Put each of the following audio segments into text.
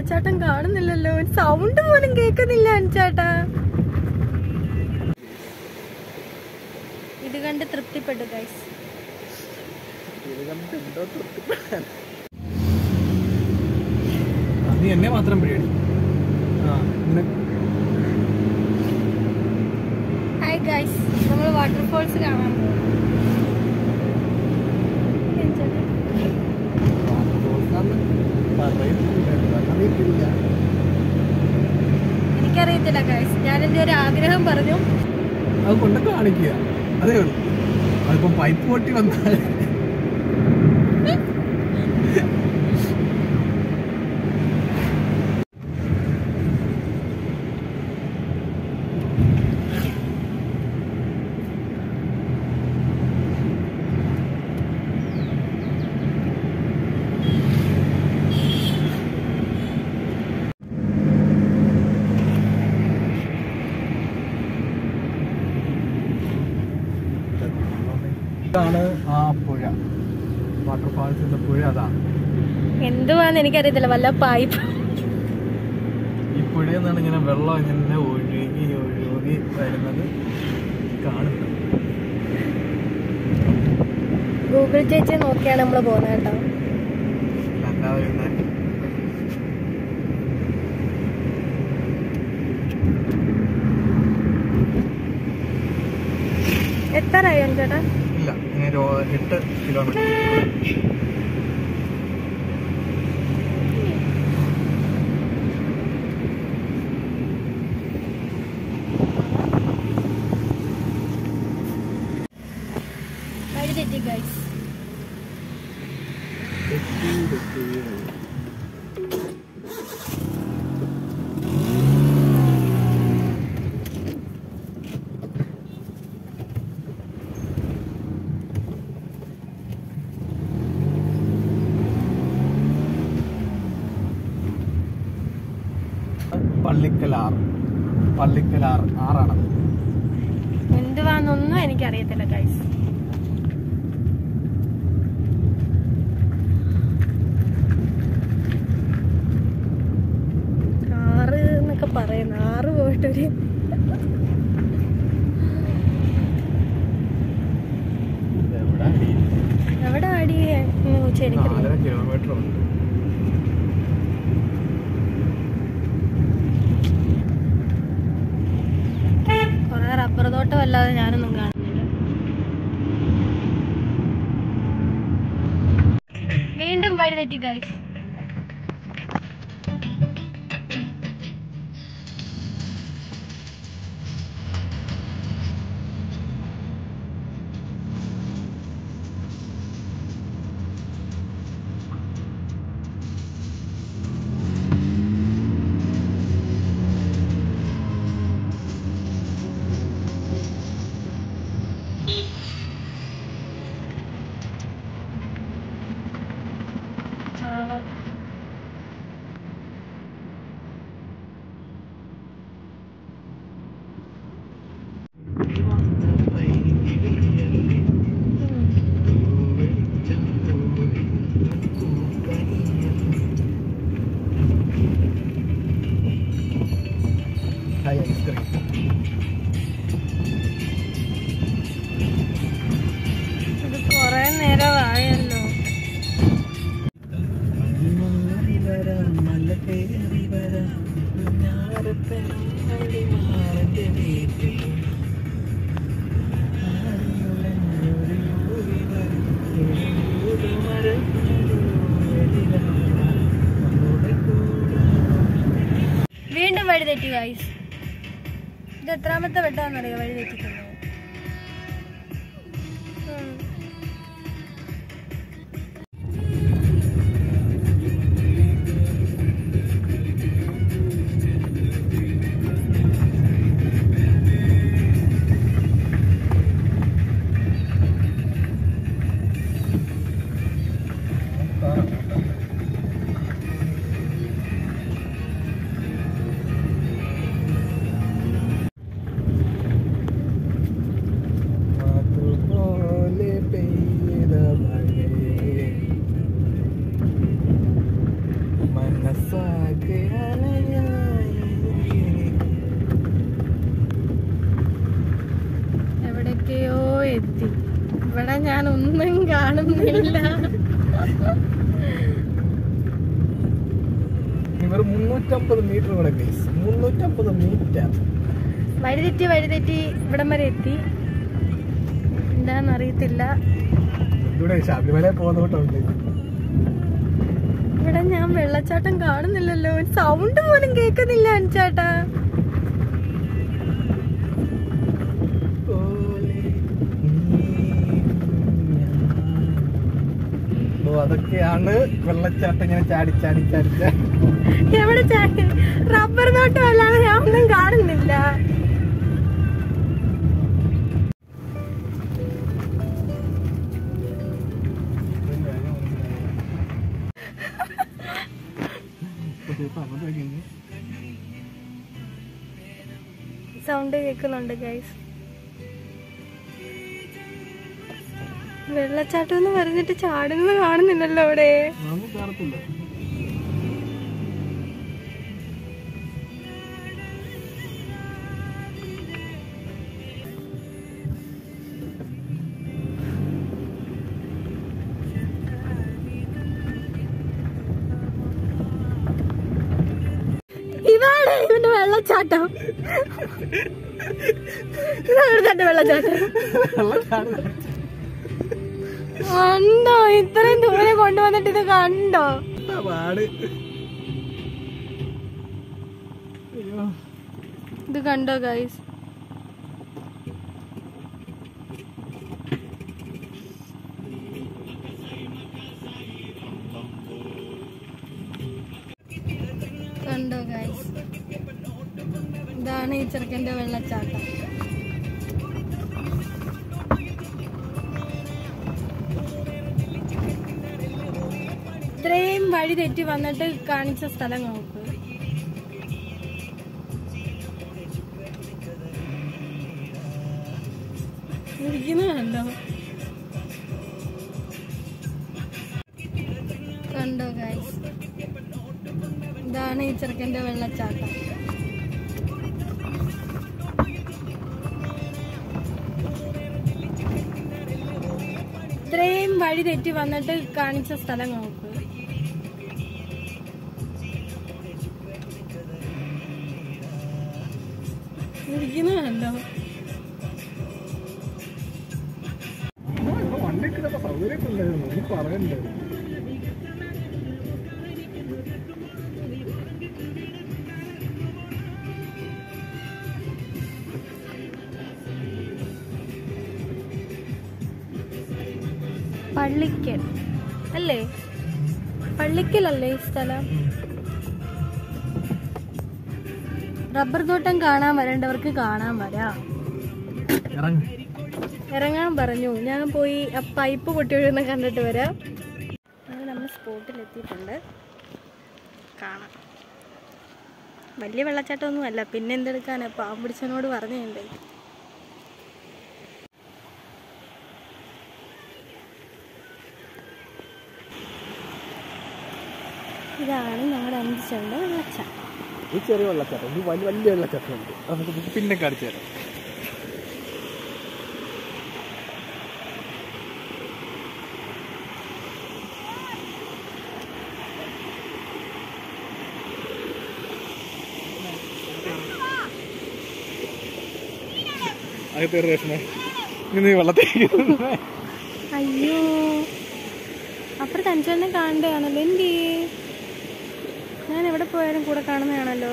അനിച്ചേട്ടൻ കാണുന്നില്ലല്ലോ, സൗണ്ട് പോലും കേൾക്കുന്നില്ല അനിച്ചേട്ടാ. ഇത് കണ്ട് തൃപ്തിപ്പെട്ടു ഗൈസ്. നീ എന്നെ മാത്രം പേടി. ഹായ് ഗൈസ്, നമ്മൾ വാട്ടർഫോൾസ് കാണാൻ പോകും. എനിക്കറിയത്തില്ല ഗൈസ്, ഞാൻ എന്റെ ഒരു ആഗ്രഹം പറഞ്ഞു, അത് കൊണ്ട് കാണിക്കുക, അതേ ഉള്ളൂ. അതിപ്പോ പൈപ്പ് പൊട്ടി വന്നാൽ ാണ് ആ പുഴ, വാട്ടർഫാൾസിന്റെ പുഴ. അതാണ് എന്തുവാന്ന് എനിക്കറിയത്തില്ല, വല്ല പൈപ്പ്. ഈ പുഴയിൽ നിന്നാണ് ഇങ്ങനെ വെള്ളം ഇങ്ങനെ ഒഴുകി ഒഴുകി വരുന്നത് കാണുന്നത്. ഗൂഗിൾ ചേച്ചി നോക്കിയാണ് നമ്മള് പോകുന്നത് കേട്ടോ. എത്രയായോ ചേട്ടാ? ഇല്ല, 8 കിലോമീറ്റർ. വഴി തെറ്റി ഗൈസ്. പള്ളിക്കലാർ ആറാണത്. എന്തുവാന്നൊന്നും എനിക്കറിയത്തില്ല ഗൈസ്. ആറ് എന്നൊക്കെ പറയുന്നു, 6 പോയിട്ടൊരു എവിടെ ആടി കിലോമീറ്റർ ഉണ്ട്. കൊറേ റബ്ബർ തോട്ടം അല്ലാതെ ഞാനൊന്നും കാണുന്നില്ല. വീണ്ടും വഴി തെറ്റി ഗൈസ്. ഇത് കൊറേ നേരമായല്ലോ. വീണ്ടും വഴി തെറ്റി ഗൈസ്. ഇത് എത്രാമത്തെ വെട്ടാന്നറിയോ വഴി തെറ്റിക്കുന്നത്? ഞാനൊന്നും കാണുന്നില്ല. ഇവർ 350 മീറ്റർ കൂടെ 350 മീറ്റർ വഴിതെറ്റി ഇവിടം വരെ എത്തി. എന്താന്നറിയത്തില്ല. ഇവിടെ ശബരിമല പോകുന്നോട്ടുണ്ട്. ഇവിടെ ഞാൻ വെള്ളച്ചാട്ടം കാണുന്നില്ലല്ലോ. സൗണ്ട് പോലും കേൾക്കുന്നില്ല അഞ്ചാട്ടാ. അതൊക്കെയാണ് വെള്ളച്ചാട്ടം. ഇങ്ങനെ ചാടി ചാടി ചാടി ചാടി എവിടെ ചാടി? റബ്ബർ തോട്ടം അല്ലാതെ ഞാൻ ഒന്നും കാണുന്നില്ല. സൗണ്ട് കേൾക്കുന്നുണ്ട് ഗൈസ്. വെള്ളച്ചാട്ടം എന്ന് പറഞ്ഞിട്ട് ചാടുന്നത് കാണുന്നില്ലല്ലോ അവിടെ. ഇതാണ് ഇതിന്റെ വെള്ളച്ചാട്ടം. ഇതാണ് തന്റെ വെള്ളച്ചാട്ടം. കണ്ടോ? ഇത്രയും ദൂരെ കൊണ്ടുവന്നിട്ട് ഇത് കണ്ടോ? ഇത് കണ്ടോ ഗൈസ്? കണ്ടോ ഗൈസ്? ഇതാണ് ഈ ചെറുക്കന്റെ വെള്ളച്ചാട്ടം. ഇത്രയും വഴി തെറ്റി വന്നിട്ട് കാണിച്ച സ്ഥലം നോക്ക്. ഇരിക്കുന്നുണ്ടോ? കണ്ടോ ഗൈസ്? ഇതാണ് ഈ ചെറുക്കന്റെ വെള്ളച്ചാട്ടം. ഇത്രയും വഴി തെറ്റി വന്നിട്ട് കാണിച്ച സ്ഥലം നോക്ക്. ഇരിക്കുന്നുണ്ടോ? പറയണ്ടേ? പള്ളിക്കൽ അല്ലേ? പള്ളിക്കലല്ലേ ഈ സ്ഥലം? റബ്ബർ തോട്ടം കാണാൻ വരേണ്ടവർക്ക് കാണാൻ വരാം. ഇറങ്ങാൻ പറഞ്ഞു. ഞാൻ പോയി ആ പൈപ്പ് പൊട്ടി വീഴുന്ന കണ്ടിട്ട് വരാം. നമ്മൾ സ്പോട്ടിലെത്തിയിട്ടുണ്ട്. കാണാം. വലിയ വെള്ളച്ചാട്ടമൊന്നും അല്ല. പിന്നെ എന്തെടുക്കാനാ? പാമ്പ് പിടിച്ചവനോട് പറഞ്ഞുണ്ട്. ഇതാണ് ഞങ്ങളുടെ 5 ചെണ്ട വെള്ളച്ചാട്ടം. ഈ ചെറിയ വെള്ളച്ചാട്ടം, ഈ വലിയ വെള്ളച്ചാട്ടം ഉണ്ട്. നമുക്ക് പിന്നെ കാണിച്ചു തരാം. അയ്യോ, അപ്പുറത്ത് അഞ്ചെണ്ണം കാണണ്ടയാണല്ലോ. എന്തി ഞാൻ എവിടെ പോയാലും കൂടെ കാണുന്നതാണല്ലോ.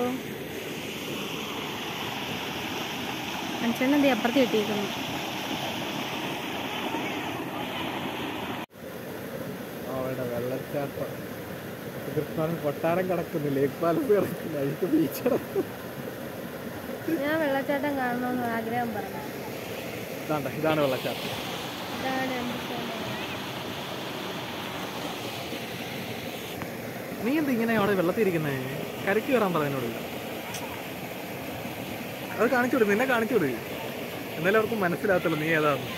അഞ്ചെണ്ണം എന്തി അപ്പുറത്ത് കിട്ടിയിരിക്കുന്നു. വെള്ളച്ചാട്ടം കൊട്ടാരം കിടക്കുന്നില്ല, ലേക്ക് പാലസ് കിടക്കുന്നില്ല, അതിക്ക് ബീച്ച് കിടക്കും. ഞാൻ വെള്ളച്ചാട്ടം കാണണമെന്ന് ആഗ്രഹം പറഞ്ഞു. ഇതാണ് വെള്ളച്ചാട്ടം. നീ എന്താ ഇങ്ങനെ അവിടെ വെള്ളത്തിരിക്കുന്നേ? കരയ്ക്ക് കയറാൻ പറയുന്നോടില്ല. അത് കാണിച്ചു വിടും, നിന്നെ കാണിച്ചു വിടും. എന്നാലും അവർക്ക് മനസ്സിലാകത്തുള്ളൂ നീ ഏതാന്ന്.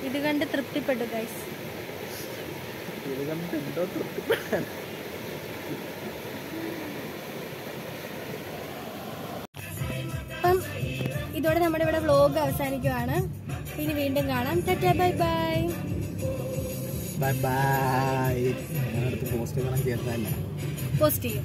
ഇത് കണ്ട് തൃപ്തിപ്പെട്ടു ഗൈസ്. അപ്പം ഇതോടെ നമ്മുടെ ഇവിടെ വ്ലോഗ് അവസാനിക്കുവാണ്. ഇനി വീണ്ടും കാണാം. Tata bye bye. Bye bye. Post ചെയ്യണം, പോസ്റ്റ് ചെയ്യും.